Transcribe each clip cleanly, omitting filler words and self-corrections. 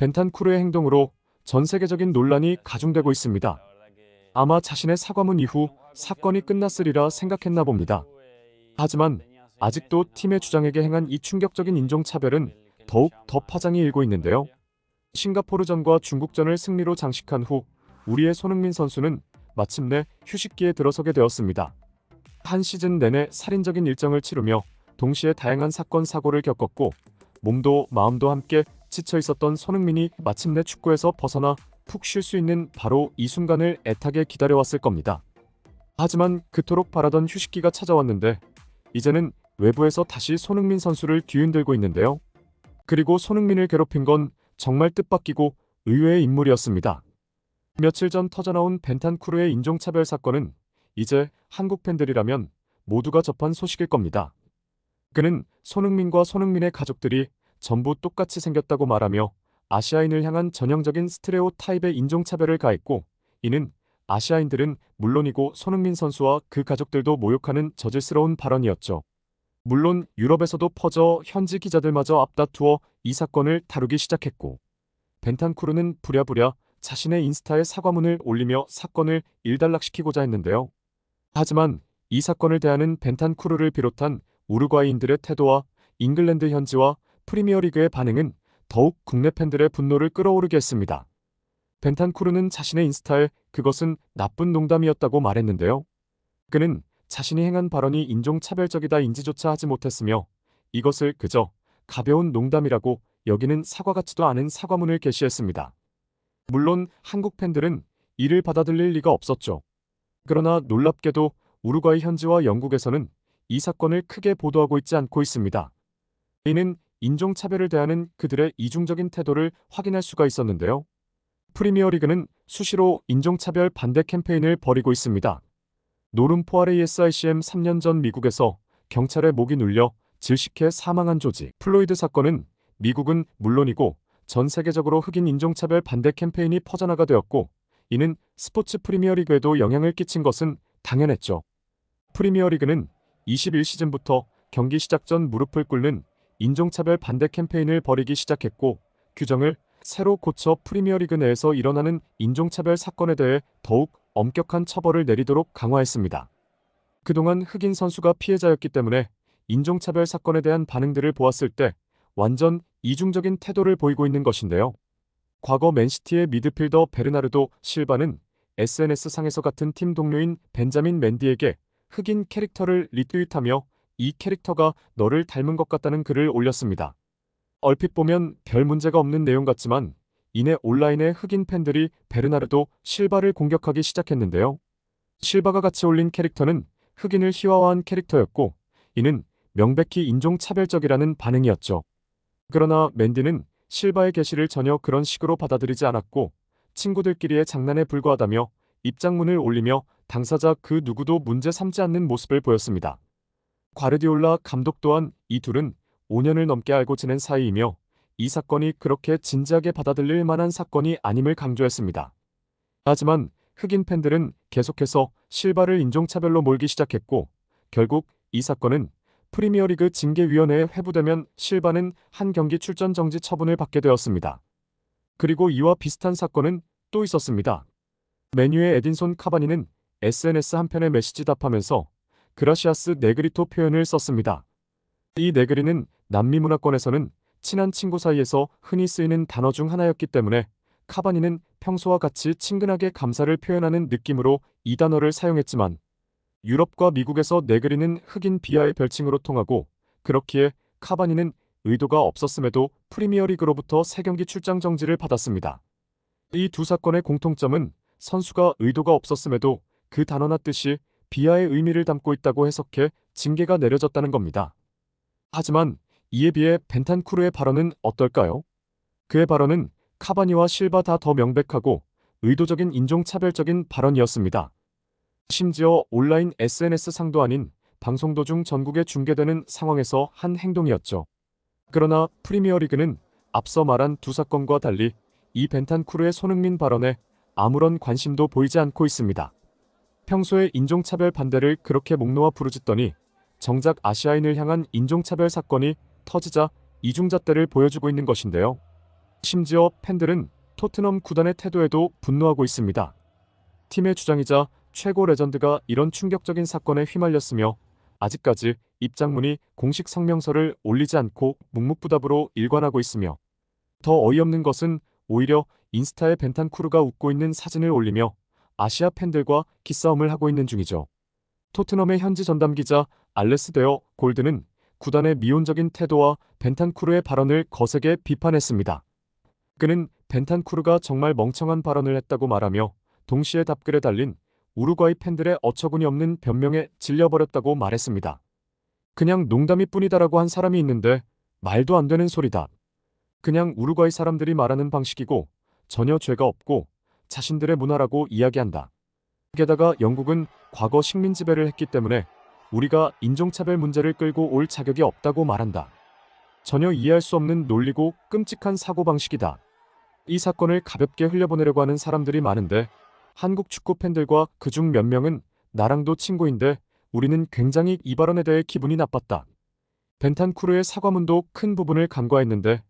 벤탄쿠르의 행동으로 전 세계적인 논란이 가중되고 있습니다. 아마 자신의 사과문 이후 사건이 끝났으리라 생각했나 봅니다. 하지만 아직도 팀의 주장에게 행한 이 충격적인 인종차별은 더욱 더 파장이 일고 있는데요. 싱가포르전과 중국전을 승리로 장식한 후 우리의 손흥민 선수는 마침내 휴식기에 들어서게 되었습니다. 한 시즌 내내 살인적인 일정을 치르며 동시에 다양한 사건 사고를 겪었고 몸도 마음도 함께 지쳐 있었던 손흥민이 마침내 축구에서 벗어나 푹 쉴 수 있는 바로 이 순간을 애타게 기다려왔을 겁니다. 하지만 그토록 바라던 휴식기가 찾아왔는데 이제는 외부에서 다시 손흥민 선수를 뒤흔들고 있는데요. 그리고 손흥민을 괴롭힌 건 정말 뜻밖이고 의외의 인물이었습니다. 며칠 전 터져나온 벤탄쿠르의 인종차별 사건은 이제 한국 팬들이라면 모두가 접한 소식일 겁니다. 그는 손흥민과 손흥민의 가족들이 전부 똑같이 생겼다고 말하며 아시아인을 향한 전형적인 스테레오 타입의 인종차별을 가했고, 이는 아시아인들은 물론이고 손흥민 선수와 그 가족들도 모욕하는 저질스러운 발언이었죠. 물론 유럽에서도 퍼져 현지 기자들마저 앞다투어 이 사건을 다루기 시작했고, 벤탄쿠르는 부랴부랴 자신의 인스타에 사과문을 올리며 사건을 일단락시키고자 했는데요. 하지만 이 사건을 대하는 벤탄쿠르를 비롯한 우루과이인들의 태도와 잉글랜드 현지와 프리미어리그의 반응은 더욱 국내 팬들의 분노를 끌어오르게 했습니다. 벤탄쿠르는 자신의 인스타에 그것은 나쁜 농담이었다고 말했는데요. 그는 자신이 행한 발언이 인종차별적이다 인지조차 하지 못했으며 이것을 그저 가벼운 농담이라고 여기는 사과 같지도 않은 사과문을 게시했습니다. 물론 한국 팬들은 이를 받아들일 리가 없었죠. 그러나 놀랍게도 우루과이 현지와 영국에서는 이 사건을 크게 보도하고 있지 않고 있습니다. 이는 인종차별을 대하는 그들의 이중적인 태도를 확인할 수가 있었는데요. 프리미어리그는 수시로 인종차별 반대 캠페인을 벌이고 있습니다. 노름 포아레이 SICM 3년 전 미국에서 경찰의 목이 눌려 질식해 사망한 조지 플로이드 사건은 미국은 물론이고 전 세계적으로 흑인 인종차별 반대 캠페인이 퍼져나가 되었고, 이는 스포츠 프리미어리그에도 영향을 끼친 것은 당연했죠. 프리미어리그는 21시즌부터 경기 시작 전 무릎을 꿇는 인종차별 반대 캠페인을 벌이기 시작했고, 규정을 새로 고쳐 프리미어리그 내에서 일어나는 인종차별 사건에 대해 더욱 엄격한 처벌을 내리도록 강화했습니다. 그동안 흑인 선수가 피해자였기 때문에 인종차별 사건에 대한 반응들을 보았을 때 완전 이중적인 태도를 보이고 있는 것인데요. 과거 맨시티의 미드필더 베르나르도 실바는 SNS상에서 같은 팀 동료인 벤자민 맨디에게 흑인 캐릭터를 리트윗하며 이 캐릭터가 너를 닮은 것 같다는 글을 올렸습니다. 얼핏 보면 별 문제가 없는 내용 같지만 이내 온라인의 흑인 팬들이 베르나르도 실바를 공격하기 시작했는데요. 실바가 같이 올린 캐릭터는 흑인을 희화화한 캐릭터였고, 이는 명백히 인종차별적이라는 반응이었죠. 그러나 맨디는 실바의 게시를 전혀 그런 식으로 받아들이지 않았고 친구들끼리의 장난에 불과하다며 입장문을 올리며 당사자 그 누구도 문제 삼지 않는 모습을 보였습니다. 과르디올라 감독 또한 이 둘은 5년을 넘게 알고 지낸 사이이며 이 사건이 그렇게 진지하게 받아들일 만한 사건이 아님을 강조했습니다. 하지만 흑인 팬들은 계속해서 실바를 인종차별로 몰기 시작했고, 결국 이 사건은 프리미어리그 징계위원회에 회부되면 실바는 한 경기 출전 정지 처분을 받게 되었습니다. 그리고 이와 비슷한 사건은 또 있었습니다. 맨유의 에딘손 카바니는 SNS 한편에 메시지 답하면서 그라시아스 네그리토 표현을 썼습니다. 이 네그리는 남미 문화권에서는 친한 친구 사이에서 흔히 쓰이는 단어 중 하나였기 때문에 카바니는 평소와 같이 친근하게 감사를 표현하는 느낌으로 이 단어를 사용했지만 유럽과 미국에서 네그리는 흑인 비하의 별칭으로 통하고, 그렇기에 카바니는 의도가 없었음에도 프리미어리그로부터 3경기 출장 정지를 받았습니다. 이 두 사건의 공통점은 선수가 의도가 없었음에도 그 단어나 뜻이 비하의 의미를 담고 있다고 해석해 징계가 내려졌다는 겁니다. 하지만 이에 비해 벤탄쿠르의 발언은 어떨까요? 그의 발언은 카바니와 실바 다 더 명백하고 의도적인 인종차별적인 발언이었습니다. 심지어 온라인 SNS상도 아닌 방송 도중 전국에 중계되는 상황에서 한 행동이었죠. 그러나 프리미어리그는 앞서 말한 두 사건과 달리 이 벤탄쿠르의 손흥민 발언에 아무런 관심도 보이지 않고 있습니다. 평소에 인종차별 반대를 그렇게 목 놓아 부르짖더니 정작 아시아인을 향한 인종차별 사건이 터지자 이중잣대를 보여주고 있는 것인데요. 심지어 팬들은 토트넘 구단의 태도에도 분노하고 있습니다. 팀의 주장이자 최고 레전드가 이런 충격적인 사건에 휘말렸으며 아직까지 입장문이 공식 성명서를 올리지 않고 묵묵부답으로 일관하고 있으며 더 어이없는 것은 오히려 인스타에 벤탄쿠르가 웃고 있는 사진을 올리며 아시아 팬들과 기싸움을 하고 있는 중이죠. 토트넘의 현지 전담 기자 알레스 데어 골드는 구단의 미온적인 태도와 벤탄쿠르의 발언을 거세게 비판했습니다. 그는 벤탄쿠르가 정말 멍청한 발언을 했다고 말하며 동시에 답글에 달린 우루과이 팬들의 어처구니 없는 변명에 질려버렸다고 말했습니다. 그냥 농담일 뿐이다라고 한 사람이 있는데 말도 안 되는 소리다. 그냥 우루과이 사람들이 말하는 방식이고 전혀 죄가 없고 자신들의 문화라고 이야기한다. 게다가 영국은 과거 식민 지배를 했기 때문에 우리가 인종차별 문제를 끌고 올 자격이 없다고 말한다. 전혀 이해할 수 없는 논리고 끔찍한 사고방식이다. 이 사건을 가볍게 흘려보내려고 하는 사람들이 많은데 한국 축구 팬들과 그중 몇 명은 나랑도 친구인데 우리는 굉장히 이 발언에 대해 기분이 나빴다. 벤탄쿠르의 사과문도 큰 부분을 간과했는데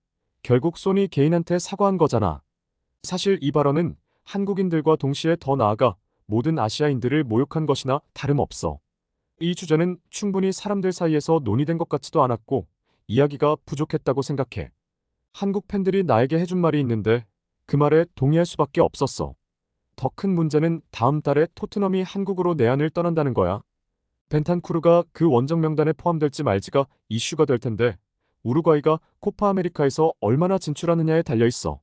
결국 소니 개인한테 사과한 거잖아. 사실 이 발언은 한국인들과 동시에 더 나아가 모든 아시아인들을 모욕한 것이나 다름없어. 이 주제는 충분히 사람들 사이에서 논의된 것 같지도 않았고 이야기가 부족했다고 생각해. 한국 팬들이 나에게 해준 말이 있는데 그 말에 동의할 수밖에 없었어. 더 큰 문제는 다음 달에 토트넘이 한국으로 내한을 떠난다는 거야. 벤탄쿠르가 그 원정 명단에 포함될지 말지가 이슈가 될 텐데 우루과이가 코파 아메리카에서 얼마나 진출하느냐에 달려있어.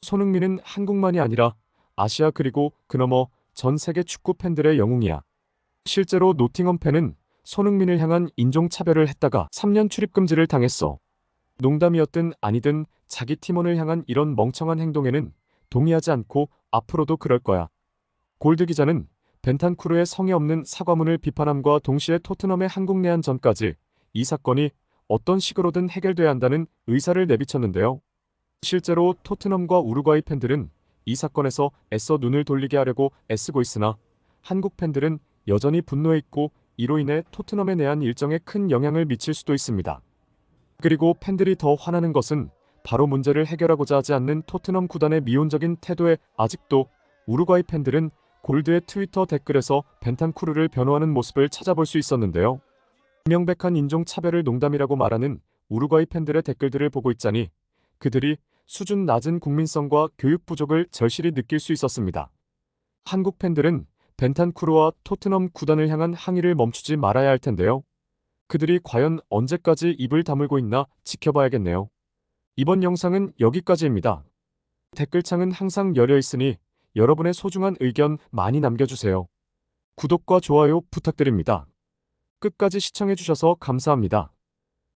손흥민은 한국만이 아니라 아시아 그리고 그너머 전 세계 축구 팬들의 영웅이야. 실제로 노팅엄 팬은 손흥민을 향한 인종차별을 했다가 3년 출입금지를 당했어. 농담이었든 아니든 자기 팀원을 향한 이런 멍청한 행동에는 동의하지 않고 앞으로도 그럴 거야. 골드 기자는 벤탄쿠르의 성의 없는 사과문을 비판함과 동시에 토트넘의 한국 내한 전까지 이 사건이 어떤 식으로든 해결돼야 한다는 의사를 내비쳤는데요. 실제로 토트넘과 우루과이 팬들은 이 사건에서 애써 눈을 돌리게 하려고 애쓰고 있으나 한국 팬들은 여전히 분노해 있고 이로 인해 토트넘에 대한 일정에 큰 영향을 미칠 수도 있습니다. 그리고 팬들이 더 화나는 것은 바로 문제를 해결하고자 하지 않는 토트넘 구단의 미온적인 태도에 아직도 우루과이 팬들은 골드의 트위터 댓글에서 벤탄쿠르를 변호하는 모습을 찾아볼 수 있었는데요. 명백한 인종차별을 농담이라고 말하는 우루과이 팬들의 댓글들을 보고 있자니 그들이 수준 낮은 국민성과 교육 부족을 절실히 느낄 수 있었습니다. 한국 팬들은 벤탄쿠르와 토트넘 구단을 향한 항의를 멈추지 말아야 할 텐데요. 그들이 과연 언제까지 입을 다물고 있나 지켜봐야겠네요. 이번 영상은 여기까지입니다. 댓글창은 항상 열려 있으니 여러분의 소중한 의견 많이 남겨주세요. 구독과 좋아요 부탁드립니다. 끝까지 시청해주셔서 감사합니다.